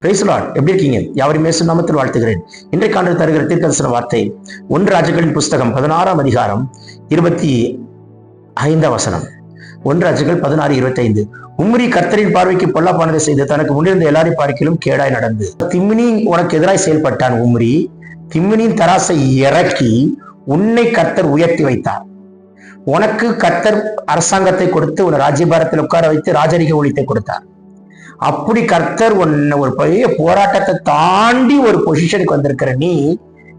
Praise the Lord. எப்படி இருக்கீங்க? யாவரையும் இயேசு நாமத்தில் வாழ்த்துகிறேன். இன்றைக்காண்டு தருகிற தீர்க்கதரிசன வார்த்தை 1 ராஜாக்களின் புஸ்தகம் 16ஆம் அதிகாரம் 25ஆம் வசனம். 1 ராஜாக்கள் 16:25. உம்ரி கர்த்தரின் பார்வைக்கு பொல்லாப்பானதை செய்து தனக்கு முன்னிருந்த எல்லாரையும் பார்க்கிலும் கேடாய் நடந்து திம்மினி உனக்கு எதிராய் செயல்பட்டான். உம்ரி திம்மினியின் தராசை இறக்கி உன்னை கர்த்தர் உயர்த்தி வைத்தார். உனக்கு கர்த்தர் அரசாங்கத்தை கொடுத்து உன்னை ராஜ்யபாரத்தில் உட்கார வைத்து ராஜரிக ஊழியத்தை கொடுத்தார். அப்படி கர்த்தர் உன்னை ஒரு பெரிய போராட்டத்தை தாண்டி ஒரு பொசிஷனுக்கு வந்திருக்கிற நீ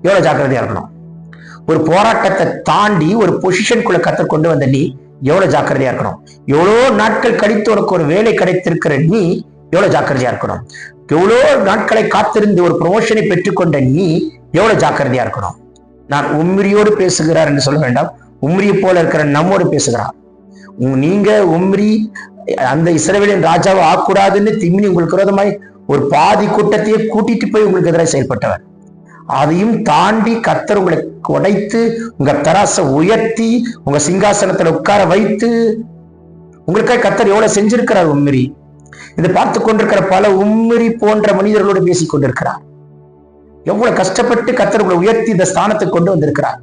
எவ்வளவு ஜாக்கிரதையா இருக்கணும். ஒரு போராட்டத்தை தாண்டி ஒரு பொசிஷனுக்குள்ள கர்த்தர் கொண்டு வந்த நீ எவ்வளவு ஜாக்கிரதையா இருக்கணும். எவ்வளோ நாட்கள் கழித்து உனக்கு ஒரு வேலை கிடைத்திருக்கிற நீ எவ்வளவு ஜாக்கிரதையா இருக்கணும். எவ்வளோ நாட்களை காத்திருந்து ஒரு ப்ரமோஷனை பெற்றுக்கொண்ட நீ எவ்வளவு ஜாக்கிரதையா இருக்கணும். நான் உம்ரியோடு பேசுகிறார் என்று சொல்ல வேண்டாம், உம்ரியை போல இருக்கிற நம்மோடு பேசுகிறார். நீங்க உம்ரி அந்த இஸ்ரவேலின் ராஜாவை ஆக்கூடாதுன்னு திம்மினி உங்களுக்கு விரோதமாய் ஒரு பாதி கூட்டத்தையே கூட்டிட்டு போய் உங்களுக்கு எதிராக செயல்பட்டவர். அதையும் தாண்டி கர்த்தர் உங்களை உடைத்து உங்க தராசை உயர்த்தி உங்க சிங்காசனத்துல உட்கார வைத்து உங்களுக்காக கர்த்தர் எவ்வளவு செஞ்சிருக்கிறார். உம்ரி இதை பார்த்து கொண்டிருக்கிற பல உம்ரி போன்ற மனிதர்களோடு பேசிக் கொண்டிருக்கிறார். எவ்வளவு கஷ்டப்பட்டு கர்த்தர் உங்களை உயர்த்தி இந்த ஸ்தானத்தை கொண்டு வந்திருக்கிறார்.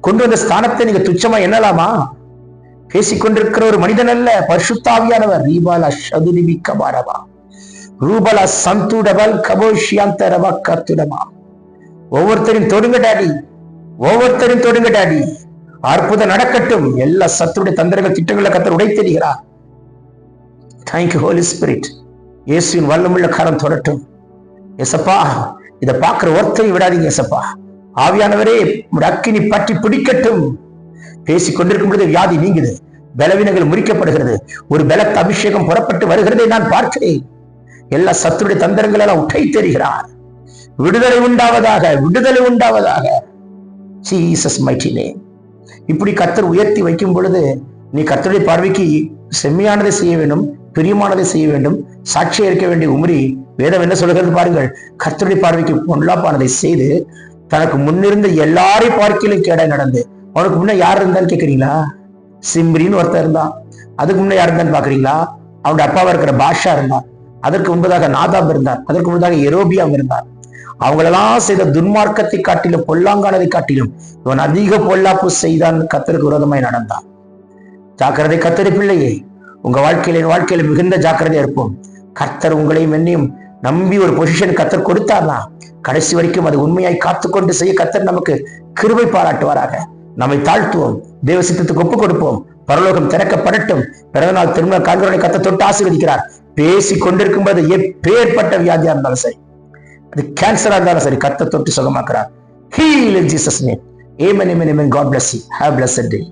கொண்டு வந்த ஸ்தானத்தை நீங்க துச்சமா எண்ணலாமா? பேசிக்கொண்டிருக்கிற ஒரு மனிதன் அல்ல, பரிசுத்தாவியானவர். ரீபாலா ஷதுலிபி கபாரவா ரூபலா சந்துடபல் கபோஷியாந்தரவா கத்துடமா. ஒவ்வொருத்தரையும் தொடுங்க டாடி, ஒவ்வொருத்தரையும் தொடுங்க டாடி. அற்புதம் நடக்கட்டும். எல்லா சத்துடைய தந்திரங்கள் திட்டங்களை கர்த்தர் உடைத்தெறிகிறார். Thank you Holi spirit. இயேசுவின் வல்லமுள்ள கரம் தொடட்டும். எசப்பா, இதை பார்க்கிற ஒருத்தரையும் விடாதீங்க எசப்பா. ஆவியானவரே, அக்கினி பற்றி பிடிக்கட்டும். பேசிக் கொண்டிருக்கும் பொழுது வியாதி நீங்குது, பலவீனங்கள் முறிக்கப்படுகிறது, ஒரு பலத்த அபிஷேகம் புறப்பட்டு வருகிறதை நான் பார்க்கிறேன். எல்லா சத்துடைய தந்திரங்கள் எல்லாம் உடை தெரிகிறார். விடுதலை உண்டாவதாக, விடுதலை உண்டாவதாக. Jesus mighty name. இப்படி கர்த்தர் உயர்த்தி வைக்கும் பொழுது நீ கர்த்தருடைய பார்வைக்கு செம்மையானதை செய்ய வேண்டும், பிரியமானதை செய்ய வேண்டும், சாட்சியா இருக்க வேண்டிய உம்ரி வேதம் என்ன சொல்கிறது பாருங்கள். கர்த்தருடைய பார்வைக்கு பொல்லாப்பானதை செய்து தனக்கு முன்னிருந்த எல்லாரையும் பார்க்கிலும் கேடாய் நடந்து. அவனுக்கு முன்ன யார் இருந்தான்னு கேட்குறீங்களா? சிம்ரின்னு ஒருத்தர் இருந்தான். அதுக்கு முன்ன யார் இருந்தான்னு பாக்குறீங்களா? அவனுடைய அப்பாவா இருக்கிற பாஷா இருந்தான். அதற்கு முன்பதாக நாதாப் இருந்தார். அதற்கு முன்பதாக எரோபியாம் இருந்தார். அவங்களெல்லாம் செய்த துன்மார்க்கத்தை காட்டிலும் பொல்லாங்கானதை காட்டிலும் இவன் அதிக பொல்லாப்பு செய்தான். கர்த்தருக்கு விரோதமாய் நடந்தான். ஜாக்கிரதை கர்த்தருடைய பிள்ளையே, உங்க வாழ்க்கையில மிகுந்த ஜாக்கிரதையா இருப்போம். கர்த்தர் உங்களையும் என்னையும் நம்பி ஒரு பொசிஷன் கர்த்தர் கொடுத்தார்னா கடைசி வரைக்கும் அது உண்மையாய் காத்துக்கொண்டு செய்ய கர்த்தர் நமக்கு கிருபை பாராட்டுவாராக. நம்மை தாழ்த்துவோம், தேவ சித்தத்துக்கு ஒப்புக் கொடுப்போம். பரலோகம் திறக்கப்படட்டும். பிறந்தநாள் திருமண காண்கிறவனை கர்த்தர் தொட்டு ஆசீர்வதிக்கிறார். பேசி கொண்டிருக்கும் போது எப்பேற்பட்ட வியாதியா இருந்தாலும் சரி, அது கேன்சரா இருந்தாலும் சரி, கர்த்தர் தொட்டு சுகமாக்குறார். Heal in Jesus' name. Amen, amen, amen. God bless you. Have a blessed day.